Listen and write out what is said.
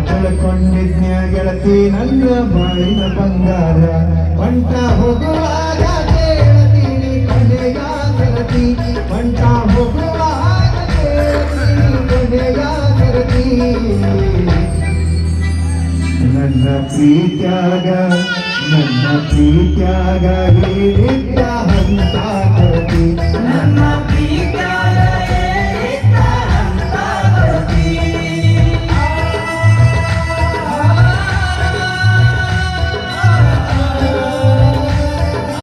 ಕಳ್ಕೊಂಡಿದ್ನ್ಯ ಗೆಳತಿ ನನ್ನ ಬಾಳಿನ ಬಂಗಾರ ಬಂಟ ಹೋಗುವಾಗ ಕೇಳತೀನಿ ಕಡೆಯ ಗೆಳತಿ ಬಂಟ ಹೋಗುವಾಗ ಕೇಳತೀನಿ ಕಡೆಯ ಗೆಳತಿ ನನ್ನ ಪ್ರೀತ್ಯಾಗ ಹೇಳಿದ್ದ ಹಂತ ಗೆಳತಿ ನನ್ನ